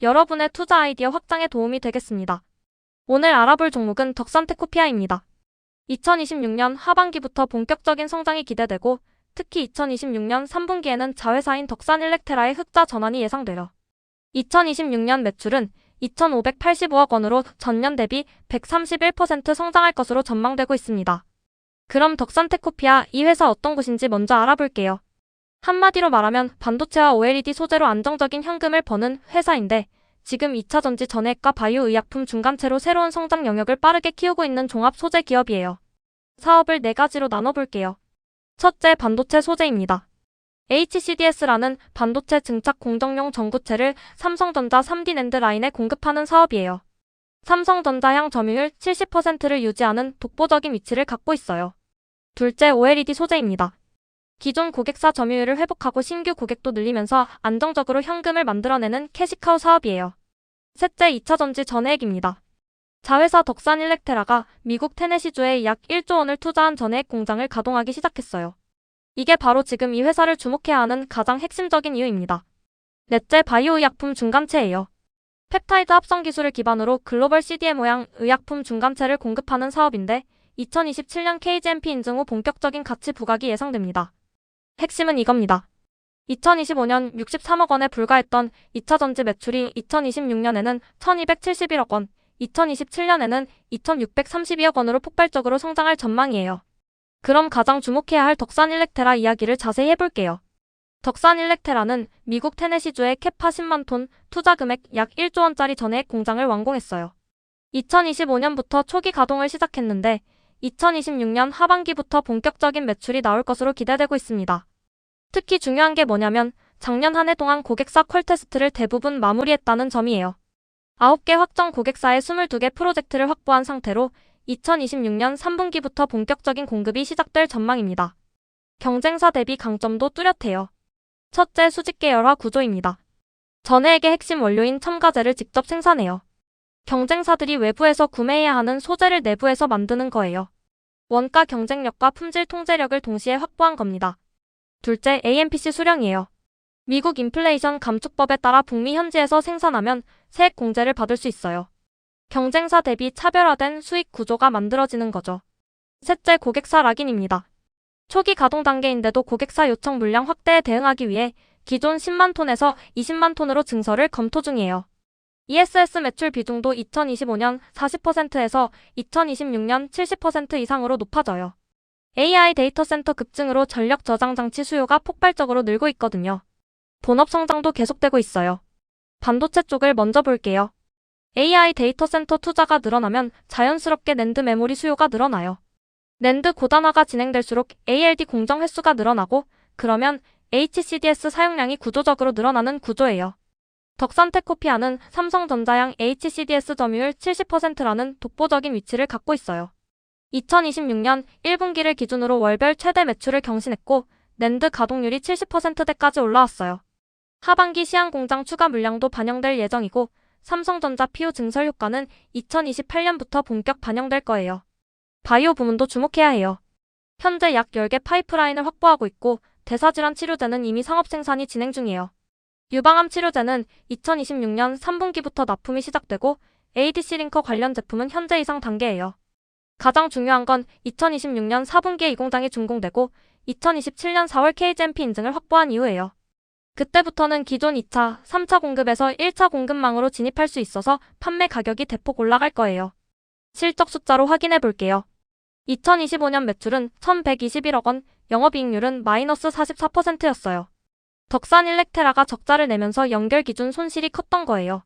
여러분의 투자 아이디어 확장에 도움이 되겠습니다. 오늘 알아볼 종목은 덕산테크피아입니다. 2026년 하반기부터 본격적인 성장이 기대되고 특히 2026년 3분기에는 자회사인 덕산일렉테라의 흑자 전환이 예상돼요. 2026년 매출은 2,585억 원으로 전년 대비 131% 성장할 것으로 전망되고 있습니다. 그럼 덕산테크피아 이 회사 어떤 곳인지 먼저 알아볼게요. 한마디로 말하면 반도체와 OLED 소재로 안정적인 현금을 버는 회사인데 지금 2차 전지 전해액과 바이오 의약품 중간체로 새로운 성장 영역을 빠르게 키우고 있는 종합 소재 기업이에요. 사업을 4가지로 나눠볼게요. 첫째, 반도체 소재입니다. HCDS라는 반도체 증착 공정용 전구체를 삼성전자 3D 낸드 라인에 공급하는 사업이에요. 삼성전자 향 점유율 70%를 유지하는 독보적인 위치를 갖고 있어요. 둘째, OLED 소재입니다. 기존 고객사 점유율을 회복하고 신규 고객도 늘리면서 안정적으로 현금을 만들어내는 캐시카우 사업이에요. 셋째, 2차 전지 전해액입니다. 자회사 덕산일렉테라가 미국 테네시주에 약 1조 원을 투자한 전해액 공장을 가동하기 시작했어요. 이게 바로 지금 이 회사를 주목해야 하는 가장 핵심적인 이유입니다. 넷째, 바이오 의약품 중간체예요. 펩타이드 합성 기술을 기반으로 글로벌 CDMO양 의약품 중간체를 공급하는 사업인데 2027년 KGMP 인증 후 본격적인 가치 부각이 예상됩니다. 핵심은 이겁니다. 2025년 63억 원에 불과했던 2차 전지 매출이 2026년에는 1,271억 원, 2027년에는 2,632억 원으로 폭발적으로 성장할 전망이에요. 그럼 가장 주목해야 할 덕산일렉테라 이야기를 자세히 해볼게요. 덕산일렉테라는 미국 테네시주에 캐파 10만 톤, 투자 금액 약 1조 원짜리 전해액 공장을 완공했어요. 2025년부터 초기 가동을 시작했는데 2026년 하반기부터 본격적인 매출이 나올 것으로 기대되고 있습니다. 특히 중요한 게 뭐냐면 작년 한 해 동안 고객사 퀄 테스트를 대부분 마무리했다는 점이에요. 9개 확정 고객사의 22개 프로젝트를 확보한 상태로 2026년 3분기부터 본격적인 공급이 시작될 전망입니다. 경쟁사 대비 강점도 뚜렷해요. 첫째, 수직 계열화 구조입니다. 전해액의 핵심 원료인 첨가제를 직접 생산해요. 경쟁사들이 외부에서 구매해야 하는 소재를 내부에서 만드는 거예요. 원가 경쟁력과 품질 통제력을 동시에 확보한 겁니다. 둘째, AMPC 수령이에요. 미국 인플레이션 감축법에 따라 북미 현지에서 생산하면 세액 공제를 받을 수 있어요. 경쟁사 대비 차별화된 수익 구조가 만들어지는 거죠. 셋째, 고객사 락인입니다. 초기 가동 단계인데도 고객사 요청 물량 확대에 대응하기 위해 기존 10만 톤에서 20만 톤으로 증설을 검토 중이에요. ESS 매출 비중도 2025년 40%에서 2026년 70% 이상으로 높아져요. AI 데이터 센터 급증으로 전력 저장 장치 수요가 폭발적으로 늘고 있거든요. 본업 성장도 계속되고 있어요. 반도체 쪽을 먼저 볼게요. AI 데이터 센터 투자가 늘어나면 자연스럽게 낸드 메모리 수요가 늘어나요. 낸드 고단화가 진행될수록 ALD 공정 횟수가 늘어나고 그러면 HCDS 사용량이 구조적으로 늘어나는 구조예요. 덕산테크피아는 삼성전자양 HCDS 점유율 70%라는 독보적인 위치를 갖고 있어요. 2026년 1분기를 기준으로 월별 최대 매출을 경신했고 낸드 가동률이 70%대까지 올라왔어요. 하반기 시안 공장 추가 물량도 반영될 예정이고 삼성전자 PO 증설 효과는 2028년부터 본격 반영될 거예요. 바이오 부문도 주목해야 해요. 현재 약 10개 파이프라인을 확보하고 있고 대사질환 치료제는 이미 상업 생산이 진행 중이에요. 유방암 치료제는 2026년 3분기부터 납품이 시작되고 ADC 링커 관련 제품은 현재 이상 단계예요. 가장 중요한 건 2026년 4분기에 이 공장이 준공되고 2027년 4월 KGMP 인증을 확보한 이후예요. 그때부터는 기존 2차, 3차 공급에서 1차 공급망으로 진입할 수 있어서 판매 가격이 대폭 올라갈 거예요. 실적 숫자로 확인해 볼게요. 2025년 매출은 1,121억 원, 영업이익률은 마이너스 44%였어요. 덕산일렉테라가 적자를 내면서 연결 기준 손실이 컸던 거예요.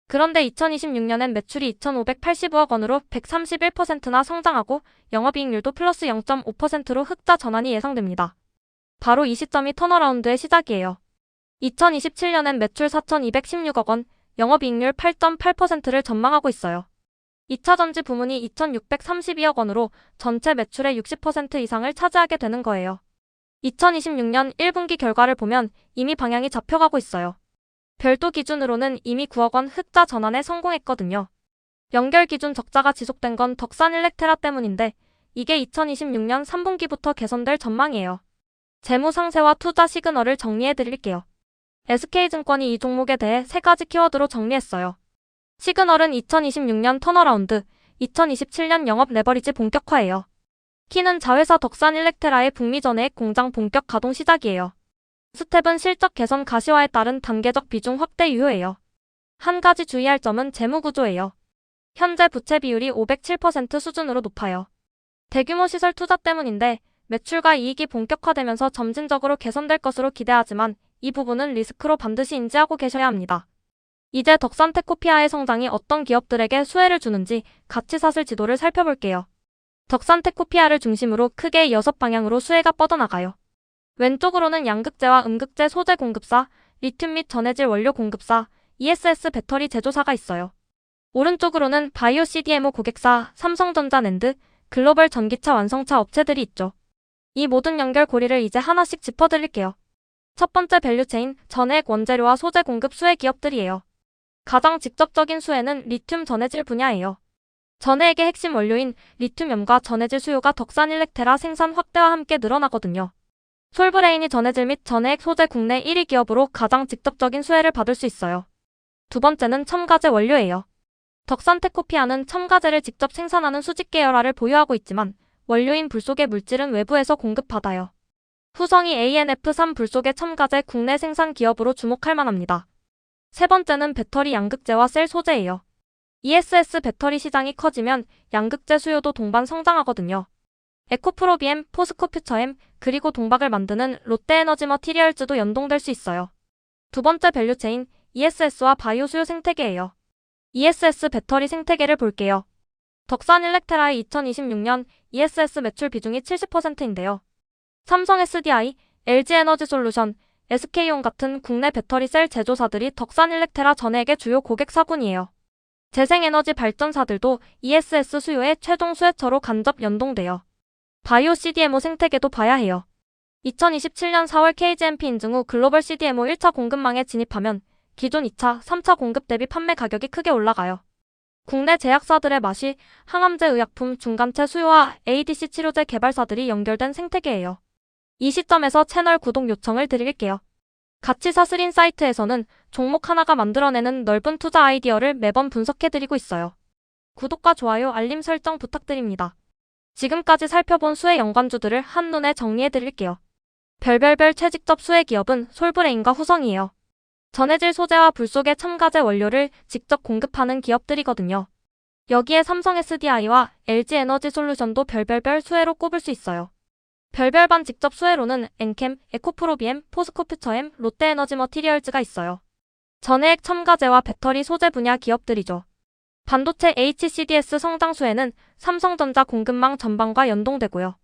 그런데 2026년엔 매출이 2,585억 원으로 131%나 성장하고 영업이익률도 플러스 0.5%로 흑자 전환이 예상됩니다. 바로 이 시점이 턴어라운드의 시작이에요. 2027년엔 매출 4,216억 원, 영업이익률 8.8%를 전망하고 있어요. 2차 전지 부문이 2,632억 원으로 전체 매출의 60% 이상을 차지하게 되는 거예요. 2026년 1분기 결과를 보면 이미 방향이 잡혀가고 있어요. 별도 기준으로는 이미 9억 원 흑자 전환에 성공했거든요. 연결 기준 적자가 지속된 건 덕산일렉테라 때문인데 이게 2026년 3분기부터 개선될 전망이에요. 재무 상세와 투자 시그널을 정리해 드릴게요. SK증권이 이 종목에 대해 3가지 키워드로 정리했어요. 시그널은 2026년 턴어라운드, 2027년 영업 레버리지 본격화예요. 키는 자회사 덕산일렉테라의 북미 전해액 공장 본격 가동 시작이에요. 스텝은 실적 개선 가시화에 따른 단계적 비중 확대 유효예요. 한 가지 주의할 점은 재무 구조예요. 현재 부채 비율이 507% 수준으로 높아요. 대규모 시설 투자 때문인데 매출과 이익이 본격화되면서 점진적으로 개선될 것으로 기대하지만 이 부분은 리스크로 반드시 인지하고 계셔야 합니다. 이제 덕산테코피아의 성장이 어떤 기업들에게 수혜를 주는지 가치사슬 지도를 살펴볼게요. 덕산테코피아를 중심으로 크게 6방향으로 수혜가 뻗어나가요. 왼쪽으로는 양극재와 음극재 소재 공급사, 리튬 및 전해질 원료 공급사, ESS 배터리 제조사가 있어요. 오른쪽으로는 바이오 CDMO 고객사, 삼성전자 낸드, 글로벌 전기차 완성차 업체들이 있죠. 이 모든 연결고리를 이제 하나씩 짚어드릴게요. 첫 번째 밸류체인, 전해액 원재료와 소재 공급 수혜 기업들이에요. 가장 직접적인 수혜는 리튬 전해질 분야예요. 전해액의 핵심 원료인 리튬염과 전해질 수요가 덕산일렉테라 생산 확대와 함께 늘어나거든요. 솔브레인이 전해질 및 전해액 소재 국내 1위 기업으로 가장 직접적인 수혜를 받을 수 있어요. 두 번째는 첨가제 원료예요. 덕산테코피아는 첨가제를 직접 생산하는 수직 계열화를 보유하고 있지만 원료인 불속의 물질은 외부에서 공급받아요. 후성이 ANF3 불속의 첨가제 국내 생산 기업으로 주목할 만합니다. 세 번째는 배터리 양극재와 셀 소재예요. ESS 배터리 시장이 커지면 양극재 수요도 동반 성장하거든요. 에코프로비엠, 포스코퓨처엠, 그리고 동박을 만드는 롯데에너지 머티리얼즈도 연동될 수 있어요. 두 번째 밸류체인, ESS와 바이오 수요 생태계예요. ESS 배터리 생태계를 볼게요. 덕산일렉테라의 2026년 ESS 매출 비중이 70%인데요. 삼성 SDI, LG에너지솔루션, SK온 같은 국내 배터리 셀 제조사들이 덕산일렉테라 전해액의 주요 고객사군이에요. 재생에너지 발전사들도 ESS 수요의 최종 수혜처로 간접 연동돼요. 바이오 CDMO 생태계도 봐야 해요. 2027년 4월 KGMP 인증 후 글로벌 CDMO 1차 공급망에 진입하면 기존 2차, 3차 공급 대비 판매 가격이 크게 올라가요. 국내 제약사들의 마시, 항암제 의약품, 중간체 수요와 ADC 치료제 개발사들이 연결된 생태계예요. 이 시점에서 채널 구독 요청을 드릴게요. 가치사슬 인사이트에서는 종목 하나가 만들어내는 넓은 투자 아이디어를 매번 분석해드리고 있어요. 구독과 좋아요, 알림 설정 부탁드립니다. 지금까지 살펴본 수혜 연관주들을 한눈에 정리해드릴게요. 별별별 최직접 수혜 기업은 솔브레인과 후성이에요. 전해질 소재와 불속의 첨가제 원료를 직접 공급하는 기업들이거든요. 여기에 삼성 SDI와 LG에너지솔루션도 별별별 수혜로 꼽을 수 있어요. 별별반 직접 수혜로는 엔캠, 에코프로비엠, 포스코퓨처엠, 롯데에너지 머티리얼즈가 있어요. 전해액 첨가제와 배터리 소재 분야 기업들이죠. 반도체 HCDS 성장 수혜는 삼성전자 공급망 전반과 연동되고요.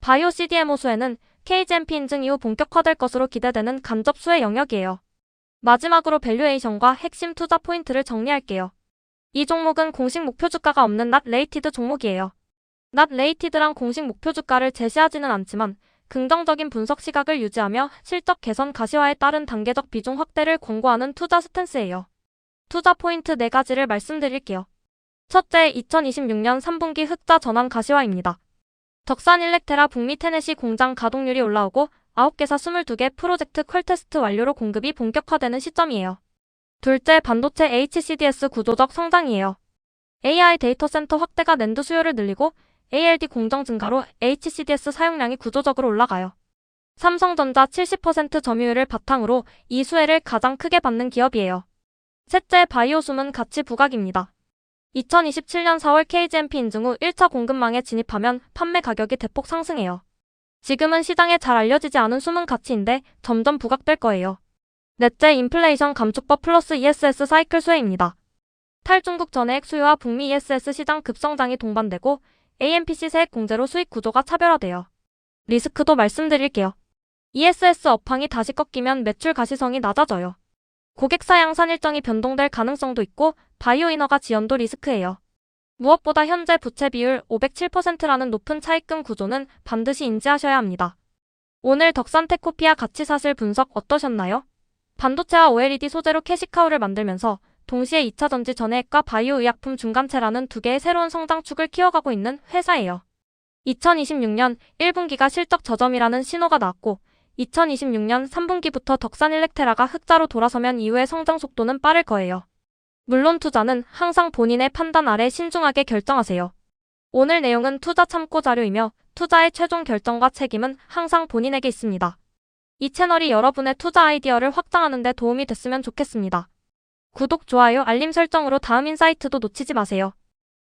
바이오 CDMO 수혜는 KGMP 인증 이후 본격화될 것으로 기대되는 간접 수혜 영역이에요. 마지막으로 밸류에이션과 핵심 투자 포인트를 정리할게요. 이 종목은 공식 목표 주가가 없는 낫 레이티드 종목이에요. 낫 레이티드랑 공식 목표 주가를 제시하지는 않지만 긍정적인 분석 시각을 유지하며 실적 개선 가시화에 따른 단계적 비중 확대를 권고하는 투자 스탠스예요. 투자 포인트 4가지를 말씀드릴게요. 첫째, 2026년 3분기 흑자 전환 가시화입니다. 덕산일렉테라 북미 테네시 공장 가동률이 올라오고 9개사 22개 프로젝트 퀄테스트 완료로 공급이 본격화되는 시점이에요. 둘째, 반도체 HCDS 구조적 성장이에요. AI 데이터 센터 확대가 낸드 수요를 늘리고 ALD 공정 증가로 HCDS 사용량이 구조적으로 올라가요. 삼성전자 70% 점유율을 바탕으로 이 수혜를 가장 크게 받는 기업이에요. 셋째, 바이오 숨은 가치 부각입니다. 2027년 4월 KGMP 인증 후 1차 공급망에 진입하면 판매 가격이 대폭 상승해요. 지금은 시장에 잘 알려지지 않은 숨은 가치인데 점점 부각될 거예요. 넷째, 인플레이션 감축법 플러스 ESS 사이클 수혜입니다. 탈중국 전해액 수요와 북미 ESS 시장 급성장이 동반되고 AMPC 세액 공제로 수익 구조가 차별화돼요. 리스크도 말씀드릴게요. ESS 업황이 다시 꺾이면 매출 가시성이 낮아져요. 고객사 양산 일정이 변동될 가능성도 있고 바이오 인허가 지연도 리스크예요. 무엇보다 현재 부채 비율 507%라는 높은 차입금 구조는 반드시 인지하셔야 합니다. 오늘 덕산테코피아 가치사슬 분석 어떠셨나요? 반도체와 OLED 소재로 캐시카우를 만들면서 동시에 2차 전지 전해액과 바이오 의약품 중간체라는 2개의 새로운 성장축을 키워가고 있는 회사예요. 2026년 1분기가 실적 저점이라는 신호가 나왔고 2026년 3분기부터 덕산일렉테라가 흑자로 돌아서면 이후의 성장 속도는 빠를 거예요. 물론 투자는 항상 본인의 판단 아래 신중하게 결정하세요. 오늘 내용은 투자 참고 자료이며 투자의 최종 결정과 책임은 항상 본인에게 있습니다. 이 채널이 여러분의 투자 아이디어를 확장하는 데 도움이 됐으면 좋겠습니다. 구독, 좋아요, 알림 설정으로 다음 인사이트도 놓치지 마세요.